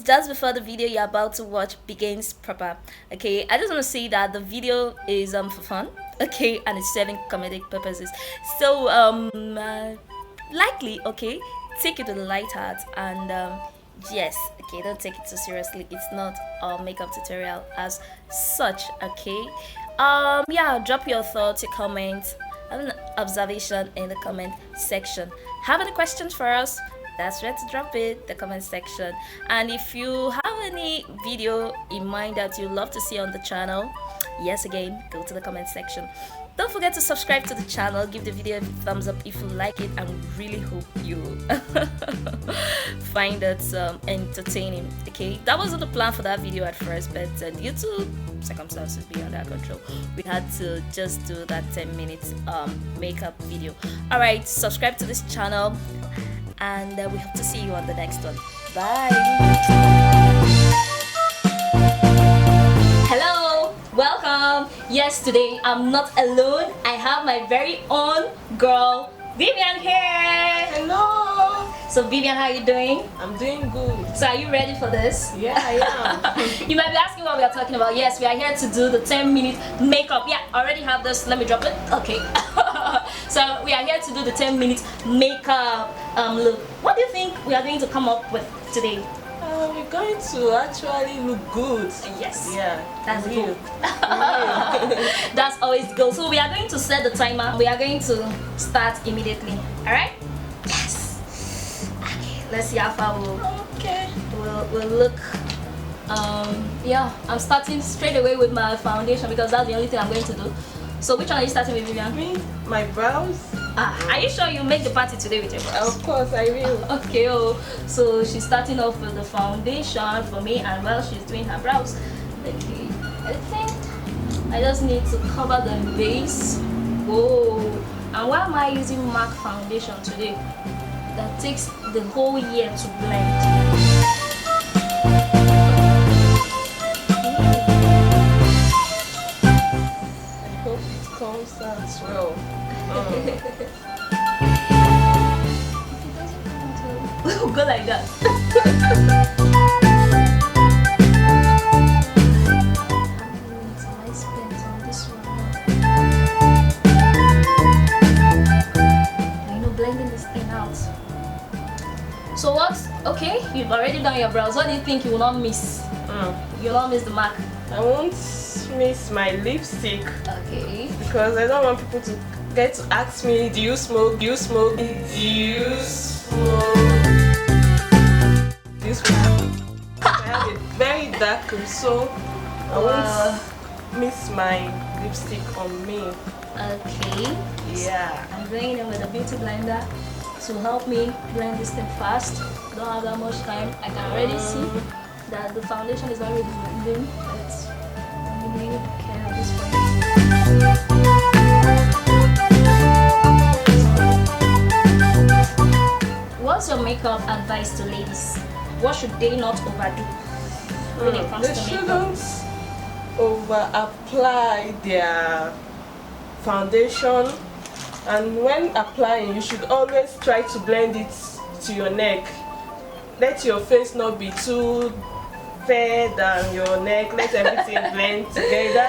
just before the video you're about to watch begins proper. Okay, I just want to say that the video is for fun, okay, and it's serving comedic purposes. So likely, okay, take it with a light heart, and yes, okay, don't take it too seriously. It's not a makeup tutorial as such, okay. Yeah, drop your thoughts, your comments, have an observation in the comment section. Have any questions for us? That's where to drop it, the comment section. And if you have any video in mind that you love to see on the channel, yes, again, go to the comment section. Don't forget to subscribe to the channel, give the video a thumbs up if you like it, and we really hope you find it entertaining. Okay, that wasn't the plan for that video at first, but due to circumstances beyond our control, we had to just do that 10 minutes makeup video. All right, subscribe to this channel, and we hope to see you on the next one. Bye. Hello, welcome. Yes, today I'm not alone. I have my very own girl Vivian here. Hello. So Vivian, how are you doing? I'm doing good. So are you ready for this? Yeah, I am. You might be asking what we are talking about. Yes, we are here to do the 10-minute makeup. Yeah, I already have this. Let me drop it. Okay. So we are here to do the 10-minute makeup look. What do you think we are going to come up with today? We're going to actually look good. Yes. Yeah. That's real. good. That's always good. So we are going to set the timer. We are going to start immediately. Alright? Yes. Okay, let's see how far we'll look. Yeah, I'm starting straight away with my foundation because that's the only thing I'm going to do. So which one are you starting with, Vivian? Me, my brows. Are you sure you make the party today with your brows? Of course, I will. Okay, so she's starting off with the foundation for me, and while she's doing her brows, okay, I think I just need to cover the base. Whoa! And why am I using MAC foundation today? That takes the whole year to blend. Comes out well. We'll go like that. Blending this thing out. So what's okay? You've already done your brows. What do you think you will not miss? You will not miss the mark. I won't miss my lipstick. Okay. Because I don't want people to get to ask me, do you smoke? Do you smoke? Do you smoke? Do you smoke? I have a very dark lip, so I won't miss my lipstick on me. Okay. Yeah. I'm going in with a beauty blender to help me blend this thing fast. Don't have that much time. I can already see that the foundation is already blending. But I'm really care at this point. What's your makeup advice to ladies? What should they not overdo when it comes to makeup? They shouldn't over apply their foundation, and when applying you should always try to blend it to your neck. Let your face not be too fair than your neck. Let everything blend together.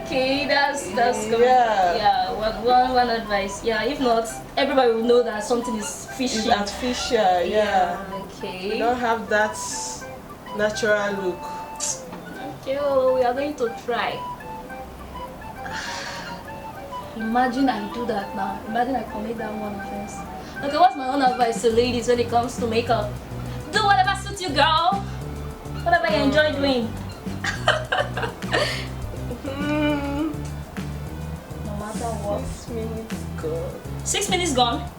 Okay, that's good. Yeah. One advice. Yeah, if not, everybody will know that something is fishy. It's artificial. Yeah. Okay. You don't have that natural look. Okay, we are going to try. Imagine I do that now. Imagine I commit that one offense. Okay, what's my own advice to ladies when it comes to makeup? Do whatever suits you, girl. Whatever you enjoy doing. No matter what. 6 minutes gone. 6 minutes gone?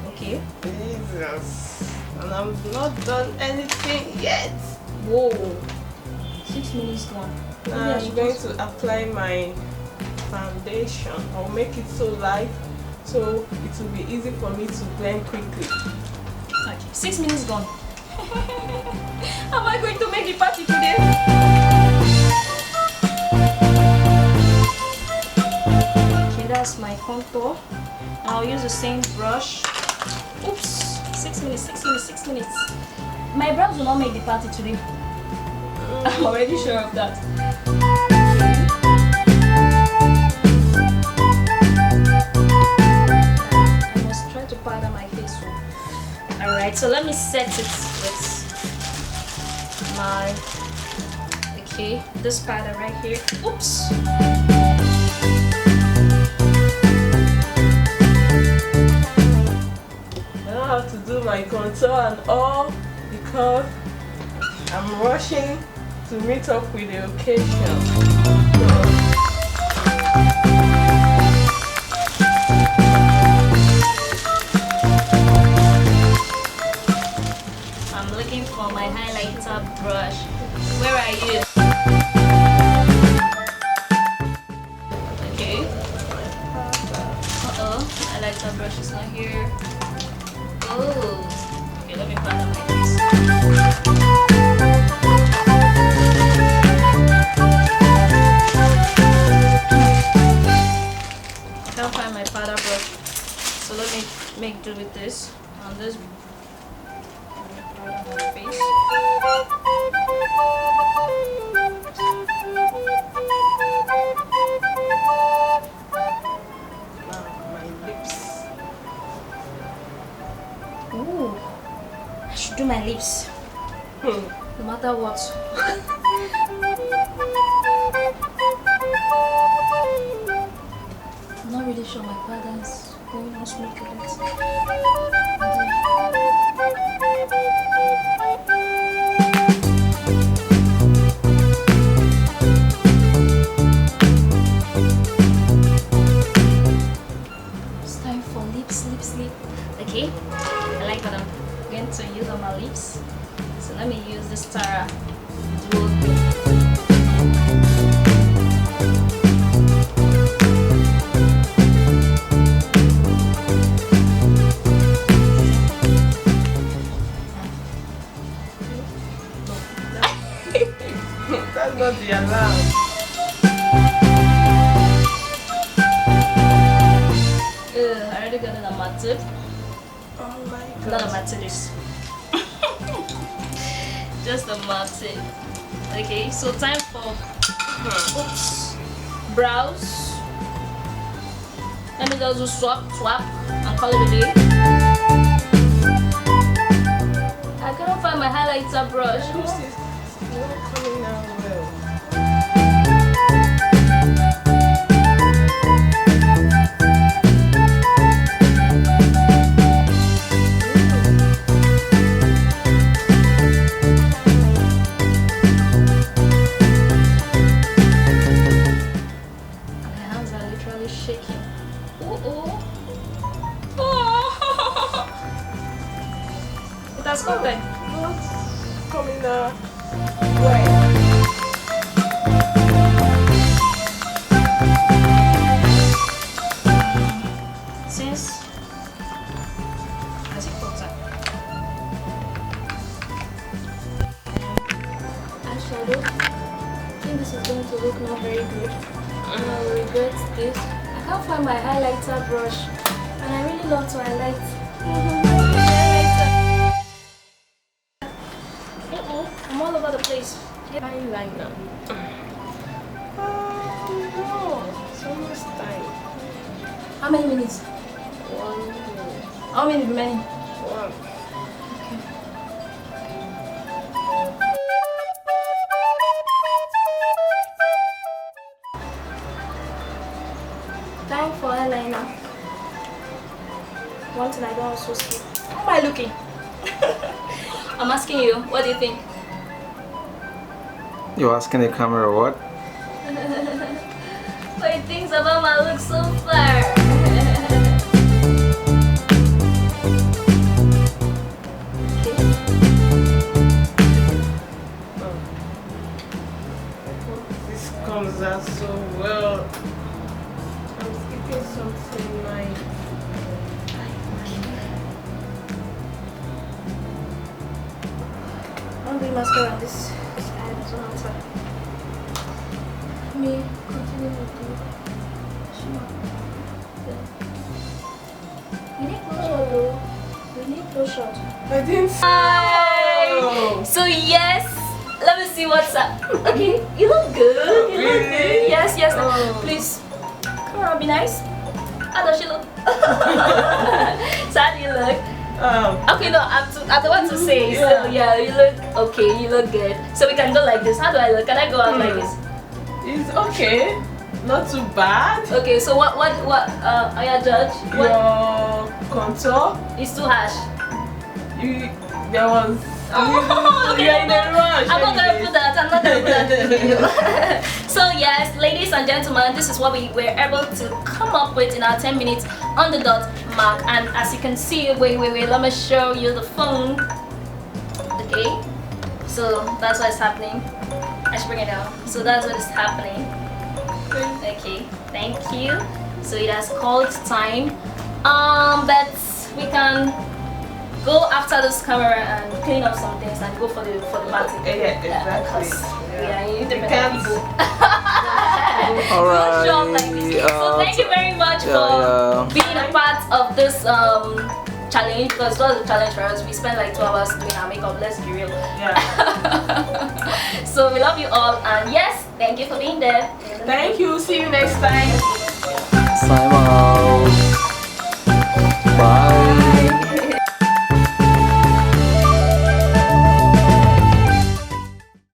Okay. Jesus. And I'm not done anything yet. Whoa. 6 minutes gone. I'm going to apply my foundation. I'll make it so light so it will be easy for me to blend quickly. Okay, 6 minutes gone. Am I going to make the party today? Okay, that's my contour. I'll use the same brush. Oops, 6 minutes. My brows will not make the party today. I'm already sure of that. I must try to powder my face. Alright, so let me set it with my this powder right here. Oops. I don't have to do my contour and all because I'm rushing to meet up with the occasion. I'm looking for my highlighter brush. Where are you? Okay. Highlighter brush is not here. Oh. Okay, let me powder my face. I can't find my powder brush, so let me make do with this. On this powder my face. My lips. Ooh, I should do my lips. No matter what. I'm not really sure my powder is going on smooth with it. It's time for lips. Okay, I like what I'm going to use on my lips. So let me use this Tara duo thing. That's not the alarm. I already got it on my tip. Oh my Not on god. my titties. Just on my tip. Okay, so time for brows. Let me just do swap, and call it a day. I cannot find my highlighter brush. This is not coming out well. My hands are literally shaking. It has come then. Not coming out well. Since has it got that? Eyeshadow. I think this is going to look not very good. I will regret this. I can't find my highlighter brush, and I really love to highlight. Highlighter. I'm all over the place. Eyeliner. Oh no, it's almost time. How many minutes? 1 minute. How many remaining? 1. Time for eyeliner. One thing I don't also skip. How am I looking? I'm asking you. What do you think? You're asking the camera what? What do you think about my look so far? This comes out so well. I'm skipping something in my I'm doing mascara on this eye doesn't matter. Let me continue with the shimmer. We need close shot though. We need close shot. I didn't. Hi! Let me see what's up. Okay, you look good. You look good. Yes, yes. Oh. Please, come around, be nice. How does she look? So how do you look? Okay, no, I'm the one to say. So yeah, you look okay. You look good. So we can go like this. How do I look? Can I go out like this? It's okay. Not too bad. Okay, so what are you judge? What? Your contour. It's too harsh. There was. Okay, You're in a rush. I'm not gonna put that. I'm not gonna put that in the video. So yes, ladies and gentlemen, this is what we were able to come up with in our 10 minutes on the dot mark. And as you can see, wait, let me show you the phone. Okay, so that's what's happening. I should bring it down. So that's what is happening. Okay, thank you. So it has called time. But we can go after this camera and clean up some things and go for the party. Yeah, exactly. Yeah, you need to You can't. people. Alright. Good job like this. So thank you very much for being a part of this challenge, because it was a challenge for us. We spent like 2 hours doing our makeup, let's be real. Yeah. So we love you all, and yes, thank you for being there. Thank you. See you next time. Sign off.